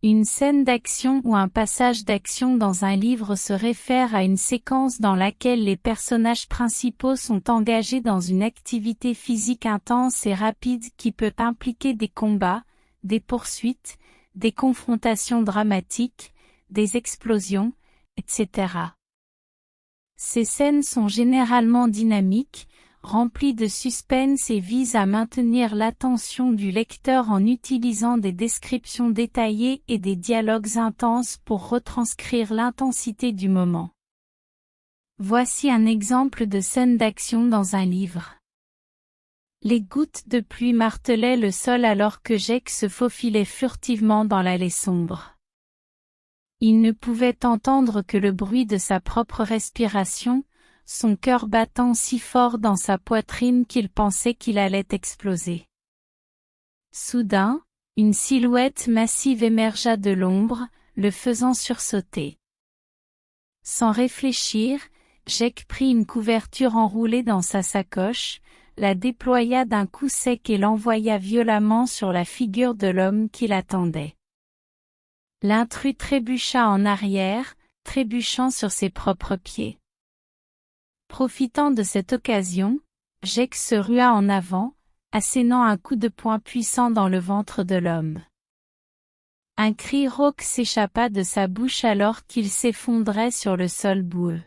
Une scène d'action ou un passage d'action dans un livre se réfère à une séquence dans laquelle les personnages principaux sont engagés dans une activité physique intense et rapide qui peut impliquer des combats, des poursuites, des confrontations dramatiques, des explosions, etc. Ces scènes sont généralement dynamiques, remplies de suspense et visent à maintenir l'attention du lecteur en utilisant des descriptions détaillées et des dialogues intenses pour retranscrire l'intensité du moment. Voici un exemple de scène d'action dans un livre. Les gouttes de pluie martelaient le sol alors que Jake se faufilait furtivement dans l'allée sombre. Il ne pouvait entendre que le bruit de sa propre respiration, son cœur battant si fort dans sa poitrine qu'il pensait qu'il allait exploser. Soudain, une silhouette massive émergea de l'ombre, le faisant sursauter. Sans réfléchir, Jake prit une couverture enroulée dans sa sacoche, la déploya d'un coup sec et l'envoya violemment sur la figure de l'homme qui l'attendait. L'intrus trébucha en arrière, trébuchant sur ses propres pieds. Profitant de cette occasion, Jake se rua en avant, assénant un coup de poing puissant dans le ventre de l'homme. Un cri rauque s'échappa de sa bouche alors qu'il s'effondrait sur le sol boueux.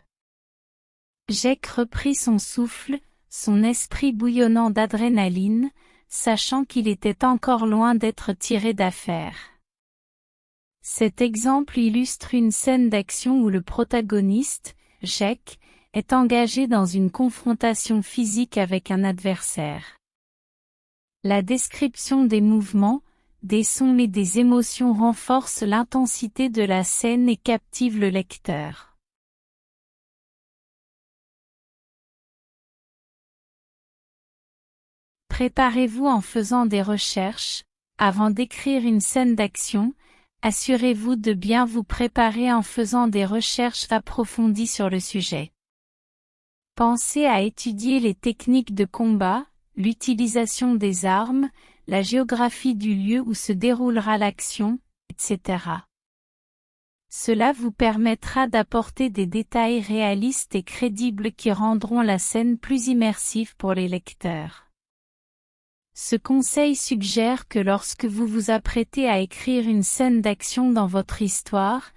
Jake reprit son souffle, son esprit bouillonnant d'adrénaline, sachant qu'il était encore loin d'être tiré d'affaire. Cet exemple illustre une scène d'action où le protagoniste, Jake, est engagé dans une confrontation physique avec un adversaire. La description des mouvements, des sons et des émotions renforce l'intensité de la scène et captive le lecteur. Préparez-vous en faisant des recherches. Avant d'écrire une scène d'action, assurez-vous de bien vous préparer en faisant des recherches approfondies sur le sujet. Pensez à étudier les techniques de combat, l'utilisation des armes, la géographie du lieu où se déroulera l'action, etc. Cela vous permettra d'apporter des détails réalistes et crédibles qui rendront la scène plus immersive pour les lecteurs. Ce conseil suggère que lorsque vous vous apprêtez à écrire une scène d'action dans votre histoire,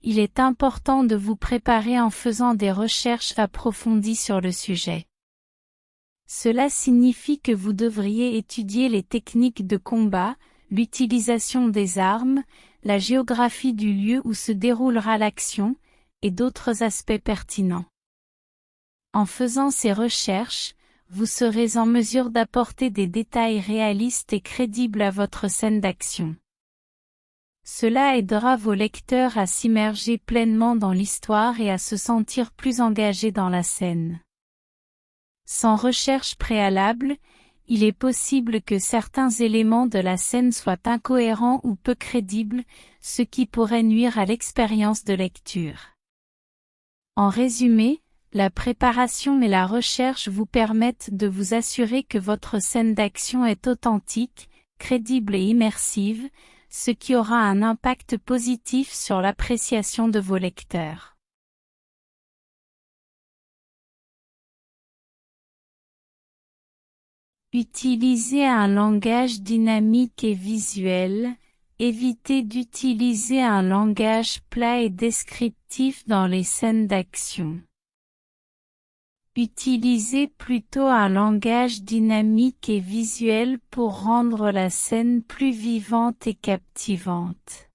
il est important de vous préparer en faisant des recherches approfondies sur le sujet. Cela signifie que vous devriez étudier les techniques de combat, l'utilisation des armes, la géographie du lieu où se déroulera l'action, et d'autres aspects pertinents. En faisant ces recherches, vous serez en mesure d'apporter des détails réalistes et crédibles à votre scène d'action. Cela aidera vos lecteurs à s'immerger pleinement dans l'histoire et à se sentir plus engagés dans la scène. Sans recherche préalable, il est possible que certains éléments de la scène soient incohérents ou peu crédibles, ce qui pourrait nuire à l'expérience de lecture. En résumé, la préparation et la recherche vous permettent de vous assurer que votre scène d'action est authentique, crédible et immersive, ce qui aura un impact positif sur l'appréciation de vos lecteurs. Utilisez un langage dynamique et visuel. Évitez d'utiliser un langage plat et descriptif dans les scènes d'action. Utilisez plutôt un langage dynamique et visuel pour rendre la scène plus vivante et captivante.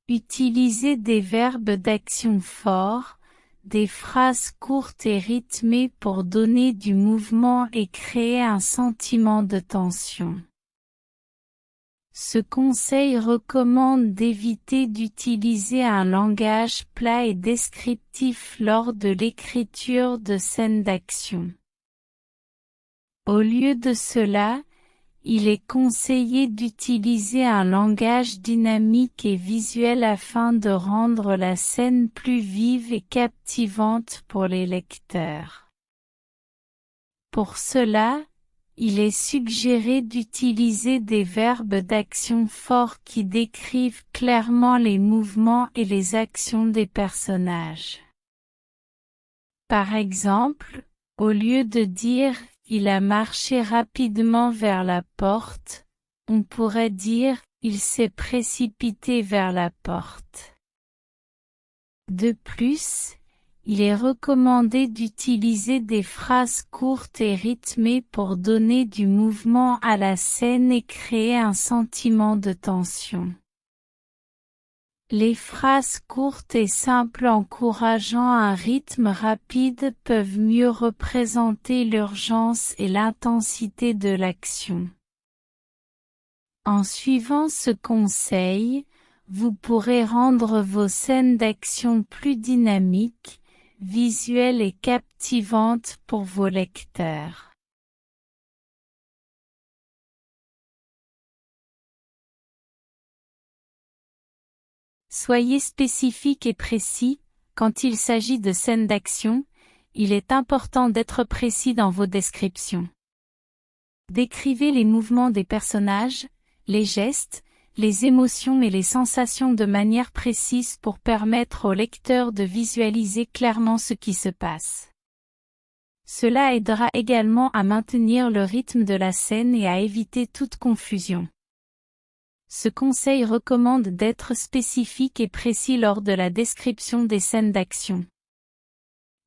Utilisez des verbes d'action forts, des phrases courtes et rythmées pour donner du mouvement et créer un sentiment de tension. Ce conseil recommande d'éviter d'utiliser un langage plat et descriptif lors de l'écriture de scènes d'action. Au lieu de cela, il est conseillé d'utiliser un langage dynamique et visuel afin de rendre la scène plus vive et captivante pour les lecteurs. Pour cela, il est suggéré d'utiliser des verbes d'action forts qui décrivent clairement les mouvements et les actions des personnages. Par exemple, au lieu de dire « il a marché rapidement vers la porte », on pourrait dire « il s'est précipité vers la porte ». De plus, il est recommandé d'utiliser des phrases courtes et rythmées pour donner du mouvement à la scène et créer un sentiment de tension. Les phrases courtes et simples encourageant un rythme rapide peuvent mieux représenter l'urgence et l'intensité de l'action. En suivant ce conseil, vous pourrez rendre vos scènes d'action plus dynamiques, visuelles et captivantes pour vos lecteurs. Soyez spécifique et précis. Quand il s'agit de scènes d'action, il est important d'être précis dans vos descriptions. Décrivez les mouvements des personnages, les gestes, les émotions et les sensations de manière précise pour permettre au lecteur de visualiser clairement ce qui se passe. Cela aidera également à maintenir le rythme de la scène et à éviter toute confusion. Ce conseil recommande d'être spécifique et précis lors de la description des scènes d'action.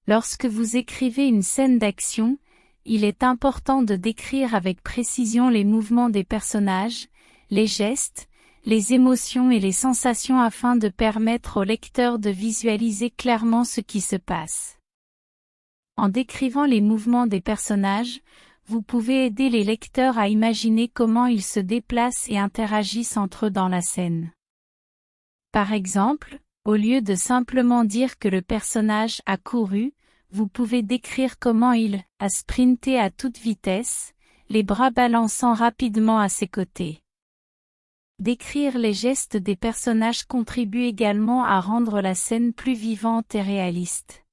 Lorsque vous écrivez une scène d'action, il est important de décrire avec précision les mouvements des personnages, les gestes, les émotions et les sensations afin de permettre au lecteur de visualiser clairement ce qui se passe. En décrivant les mouvements des personnages, vous pouvez aider les lecteurs à imaginer comment ils se déplacent et interagissent entre eux dans la scène. Par exemple, au lieu de simplement dire que le personnage a couru, vous pouvez décrire comment il a sprinté à toute vitesse, les bras balançant rapidement à ses côtés. Décrire les gestes des personnages contribue également à rendre la scène plus vivante et réaliste.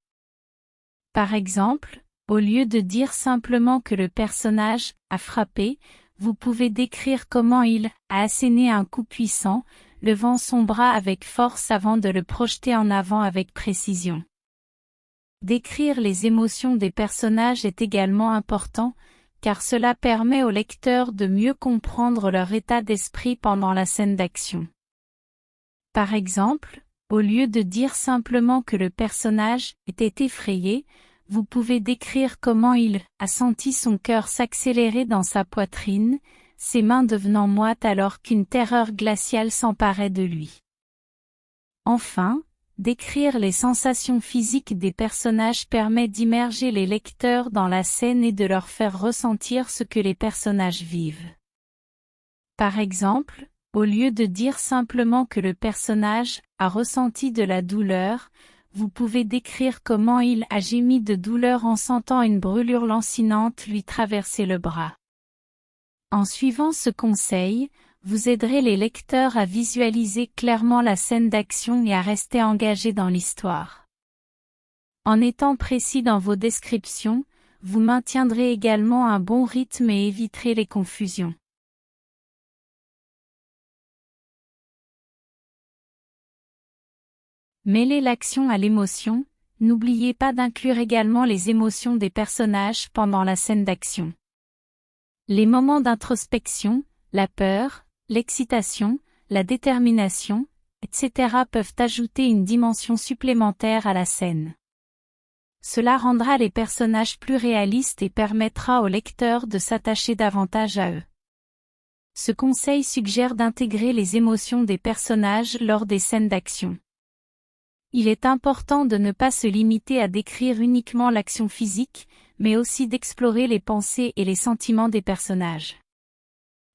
Par exemple, au lieu de dire simplement que le personnage a frappé, vous pouvez décrire comment il a asséné un coup puissant, levant son bras avec force avant de le projeter en avant avec précision. Décrire les émotions des personnages est également important, car cela permet au lecteur de mieux comprendre leur état d'esprit pendant la scène d'action. Par exemple, au lieu de dire simplement que le personnage était effrayé, vous pouvez décrire comment il a senti son cœur s'accélérer dans sa poitrine, ses mains devenant moites alors qu'une terreur glaciale s'emparait de lui. Enfin, décrire les sensations physiques des personnages permet d'immerger les lecteurs dans la scène et de leur faire ressentir ce que les personnages vivent. Par exemple, au lieu de dire simplement que le personnage a ressenti de la douleur, vous pouvez décrire comment il a gémi de douleur en sentant une brûlure lancinante lui traverser le bras. En suivant ce conseil, vous aiderez les lecteurs à visualiser clairement la scène d'action et à rester engagés dans l'histoire. En étant précis dans vos descriptions, vous maintiendrez également un bon rythme et éviterez les confusions. Mêlez l'action à l'émotion, n'oubliez pas d'inclure également les émotions des personnages pendant la scène d'action. Les moments d'introspection, la peur, l'excitation, la détermination, etc. peuvent ajouter une dimension supplémentaire à la scène. Cela rendra les personnages plus réalistes et permettra au lecteur de s'attacher davantage à eux. Ce conseil suggère d'intégrer les émotions des personnages lors des scènes d'action. Il est important de ne pas se limiter à décrire uniquement l'action physique, mais aussi d'explorer les pensées et les sentiments des personnages.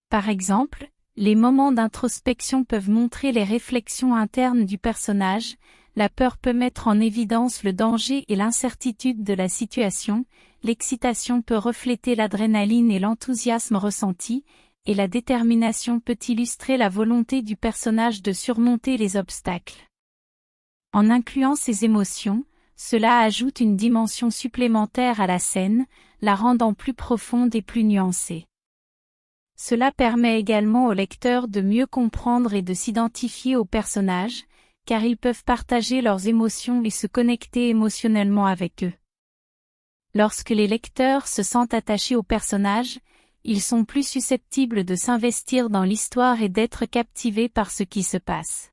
Par exemple, les moments d'introspection peuvent montrer les réflexions internes du personnage, la peur peut mettre en évidence le danger et l'incertitude de la situation, l'excitation peut refléter l'adrénaline et l'enthousiasme ressenti, et la détermination peut illustrer la volonté du personnage de surmonter les obstacles. En incluant ces émotions, cela ajoute une dimension supplémentaire à la scène, la rendant plus profonde et plus nuancée. Cela permet également aux lecteurs de mieux comprendre et de s'identifier aux personnages, car ils peuvent partager leurs émotions et se connecter émotionnellement avec eux. Lorsque les lecteurs se sentent attachés aux personnages, ils sont plus susceptibles de s'investir dans l'histoire et d'être captivés par ce qui se passe.